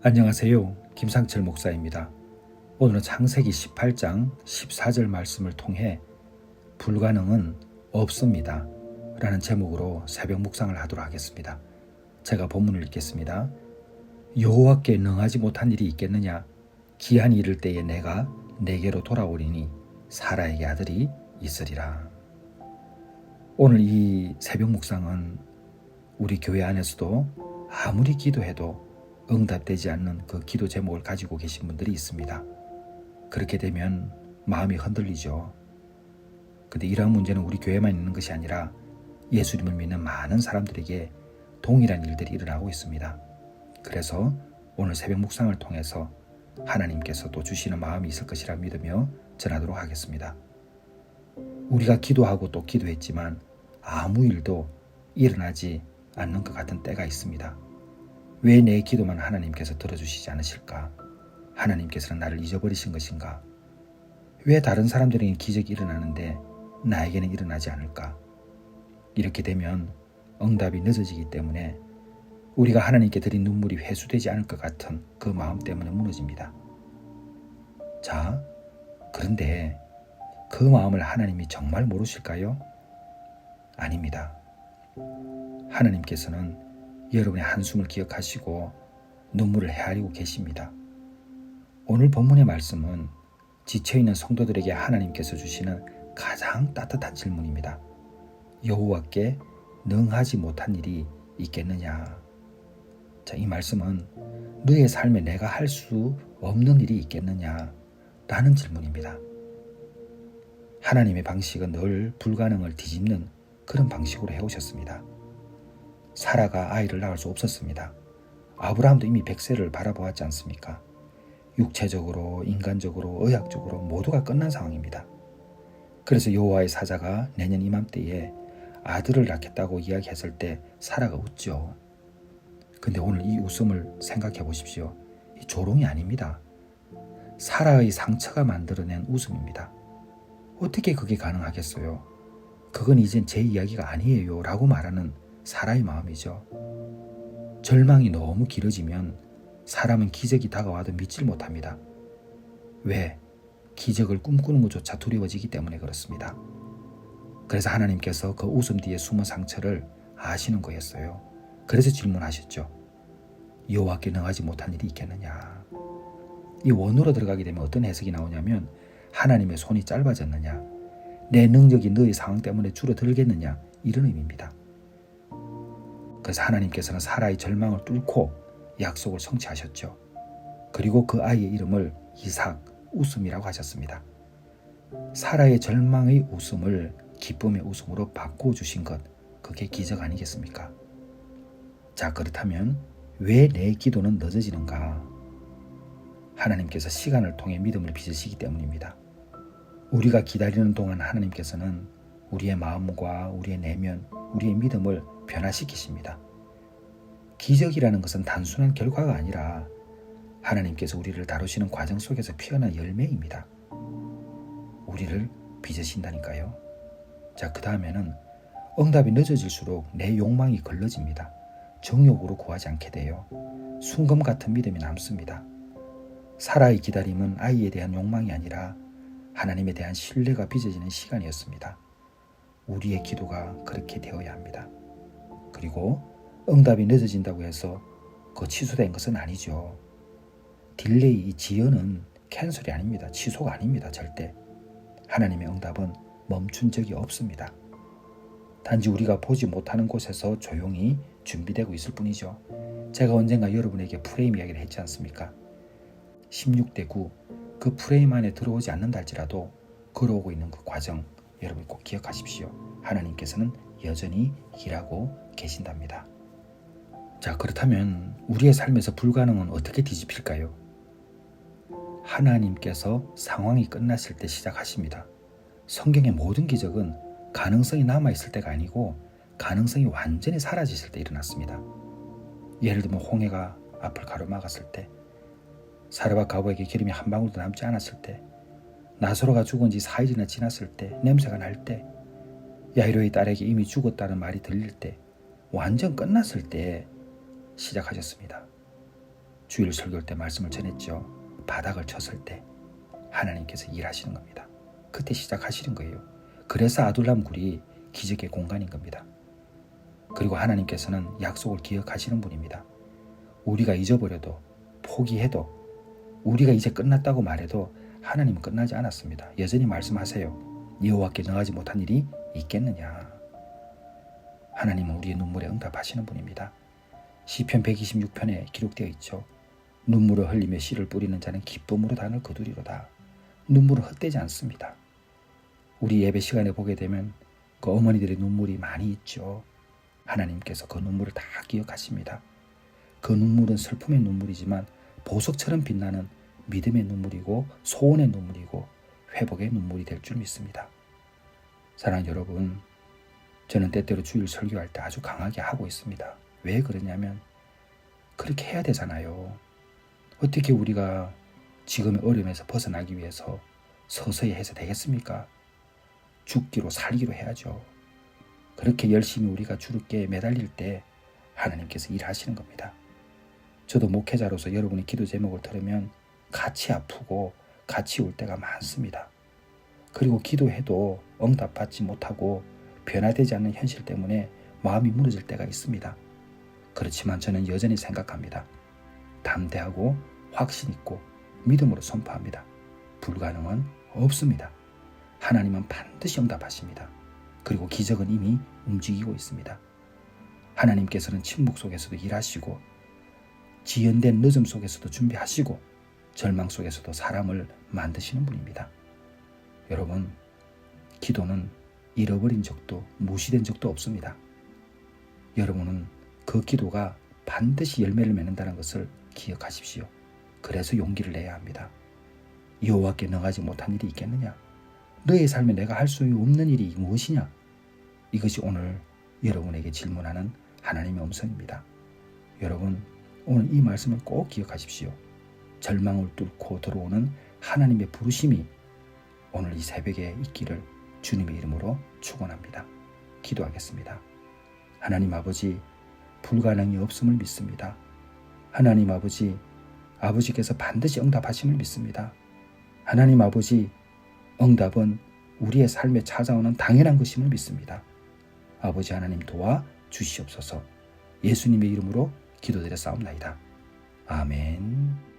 안녕하세요. 김상철 목사입니다. 오늘은 창세기 18장 14절 말씀을 통해 불가능은 없습니다 라는 제목으로 새벽 묵상을 하도록 하겠습니다. 제가 본문을 읽겠습니다. 여호와께 능하지 못한 일이 있겠느냐? 기한이 이를 때에 내가 내게로 돌아오리니 사라에게 아들이 있으리라. 오늘 이 새벽 묵상은 우리 교회 안에서도 아무리 기도해도 응답되지 않는 그 기도 제목을 가지고 계신 분들이 있습니다. 그렇게 되면 마음이 흔들리죠. 근데 이러한 문제는 우리 교회만 있는 것이 아니라 예수님을 믿는 많은 사람들에게 동일한 일들이 일어나고 있습니다. 그래서 오늘 새벽 묵상을 통해서 하나님께서 또 주시는 마음이 있을 것이라 믿으며 전하도록 하겠습니다. 우리가 기도하고 또 기도했지만 아무 일도 일어나지 않는 것 같은 때가 있습니다. 왜 내 기도만 하나님께서 들어주시지 않으실까? 하나님께서는 나를 잊어버리신 것인가? 왜 다른 사람들에게는 기적이 일어나는데 나에게는 일어나지 않을까? 이렇게 되면 응답이 늦어지기 때문에 우리가 하나님께 드린 눈물이 회수되지 않을 것 같은 그 마음 때문에 무너집니다. 자, 그런데 그 마음을 하나님이 정말 모르실까요? 아닙니다. 하나님께서는 여러분의 한숨을 기억하시고 눈물을 헤아리고 계십니다. 오늘 본문의 말씀은 지쳐있는 성도들에게 하나님께서 주시는 가장 따뜻한 질문입니다. 여호와께 능하지 못한 일이 있겠느냐? 자, 이 말씀은 너의 삶에 내가 할 수 없는 일이 있겠느냐? 라는 질문입니다. 하나님의 방식은 늘 불가능을 뒤집는 그런 방식으로 해오셨습니다. 사라가 아이를 낳을 수 없었습니다. 아브라함도 이미 100세를 바라보았지 않습니까? 육체적으로, 인간적으로, 의학적으로 모두가 끝난 상황입니다. 그래서 여호와의 사자가 내년 이맘때에 아들을 낳겠다고 이야기했을 때 사라가 웃죠. 근데 오늘 이 웃음을 생각해 보십시오. 이 조롱이 아닙니다. 사라의 상처가 만들어낸 웃음입니다. 어떻게 그게 가능하겠어요? 그건 이젠 제 이야기가 아니에요 라고 말하는 사라의 마음이죠. 절망이 너무 길어지면 사람은 기적이 다가와도 믿질 못합니다. 왜? 기적을 꿈꾸는 것조차 두려워지기 때문에 그렇습니다. 그래서 하나님께서 그 웃음 뒤에 숨은 상처를 아시는 거였어요. 그래서 질문하셨죠. 여호와께 능하지 못한 일이 있겠느냐? 이 원어로 들어가게 되면 어떤 해석이 나오냐면 하나님의 손이 짧아졌느냐? 내 능력이 너의 상황 때문에 줄어들겠느냐? 이런 의미입니다. 그래서 하나님께서는 사라의 절망을 뚫고 약속을 성취하셨죠. 그리고 그 아이의 이름을 이삭, 웃음이라고 하셨습니다. 사라의 절망의 웃음을 기쁨의 웃음으로 바꿔주신 것, 그게 기적 아니겠습니까? 자, 그렇다면 왜 내 기도는 늦어지는가? 하나님께서 시간을 통해 믿음을 빚으시기 때문입니다. 우리가 기다리는 동안 하나님께서는 우리의 마음과 우리의 내면, 우리의 믿음을 변화시키십니다. 기적이라는 것은 단순한 결과가 아니라 하나님께서 우리를 다루시는 과정 속에서 피어난 열매입니다. 우리를 빚으신다니까요. 자, 그 다음에는 응답이 늦어질수록 내 욕망이 걸러집니다. 정욕으로 구하지 않게 돼요. 순금 같은 믿음이 남습니다. 사라의 기다림은 아이에 대한 욕망이 아니라 하나님에 대한 신뢰가 빚어지는 시간이었습니다. 우리의 기도가 그렇게 되어야 합니다. 그리고 응답이 늦어진다고 해서 그 취소된 것은 아니죠. 딜레이, 이 지연은 캔슬이 아닙니다. 취소가 아닙니다. 절대. 하나님의 응답은 멈춘 적이 없습니다. 단지 우리가 보지 못하는 곳에서 조용히 준비되고 있을 뿐이죠. 제가 언젠가 여러분에게 프레임 이야기를 했지 않습니까? 16대 9, 그 프레임 안에 들어오지 않는다 할지라도 걸어오고 있는 그 과정, 여러분 꼭 기억하십시오. 하나님께서는 여전히 일하고 계신답니다. 자, 그렇다면 우리의 삶에서 불가능은 어떻게 뒤집힐까요? 하나님께서 상황이 끝났을 때 시작하십니다. 성경의 모든 기적은 가능성이 남아있을 때가 아니고 가능성이 완전히 사라지실 때 일어났습니다. 예를 들면 홍해가 앞을 가로막았을 때, 사르밧 가보에게 기름이 한 방울도 남지 않았을 때, 나사로가 죽은 지 4일이나 지났을 때, 냄새가 날 때, 야이로의 딸에게 이미 죽었다는 말이 들릴 때, 완전 끝났을 때 시작하셨습니다. 주일 설교 때 말씀을 전했죠. 바닥을 쳤을 때 하나님께서 일하시는 겁니다. 그때 시작하시는 거예요. 그래서 아둘람 굴이 기적의 공간인 겁니다. 그리고 하나님께서는 약속을 기억하시는 분입니다. 우리가 잊어버려도 포기해도 우리가 이제 끝났다고 말해도 하나님은 끝나지 않았습니다. 여전히 말씀하세요. 여호와께 능하지 못한 일이 있겠느냐. 하나님은 우리의 눈물에 응답하시는 분입니다. 시편 126편에 기록되어 있죠. 눈물을 흘리며 씨를 뿌리는 자는 기쁨으로 단을 거두리로다. 눈물은 헛되지 않습니다. 우리 예배 시간에 보게 되면 그 어머니들의 눈물이 많이 있죠. 하나님께서 그 눈물을 다 기억하십니다. 그 눈물은 슬픔의 눈물이지만 보석처럼 빛나는 믿음의 눈물이고 소원의 눈물이고 회복의 눈물이 될 줄 믿습니다. 사랑하는 여러분, 저는 때때로 주일 설교할 때 아주 강하게 하고 있습니다. 왜 그러냐면 그렇게 해야 되잖아요. 어떻게 우리가 지금의 어려움에서 벗어나기 위해서 서서히 해서 되겠습니까? 죽기로 살기로 해야죠. 그렇게 열심히 우리가 주께 매달릴 때 하나님께서 일하시는 겁니다. 저도 목회자로서 여러분의 기도 제목을 들으면 같이 아프고 같이 울 때가 많습니다. 그리고 기도해도 응답받지 못하고 변화되지 않는 현실 때문에 마음이 무너질 때가 있습니다. 그렇지만 저는 여전히 생각합니다. 담대하고 확신 있고 믿음으로 선포합니다. 불가능은 없습니다. 하나님은 반드시 응답하십니다. 그리고 기적은 이미 움직이고 있습니다. 하나님께서는 침묵 속에서도 일하시고 지연된 늦음 속에서도 준비하시고 절망 속에서도 사람을 만드시는 분입니다. 여러분, 기도는 잃어버린 적도 무시된 적도 없습니다. 여러분은 그 기도가 반드시 열매를 맺는다는 것을 기억하십시오. 그래서 용기를 내야 합니다. 여호와께 능하지 못한 일이 있겠느냐? 너의 삶에 내가 할 수 없는 일이 무엇이냐? 이것이 오늘 여러분에게 질문하는 하나님의 음성입니다. 여러분, 오늘 이 말씀을 꼭 기억하십시오. 절망을 뚫고 들어오는 하나님의 부르심이 오늘 이 새벽에 있기를 주님의 이름으로 축원합니다. 기도하겠습니다. 하나님 아버지, 불가능이 없음을 믿습니다. 하나님 아버지, 아버지께서 반드시 응답하심을 믿습니다. 하나님 아버지, 응답은 우리의 삶에 찾아오는 당연한 것임을 믿습니다. 아버지 하나님 도와 주시옵소서. 예수님의 이름으로 기도드렸사옵나이다. 아멘.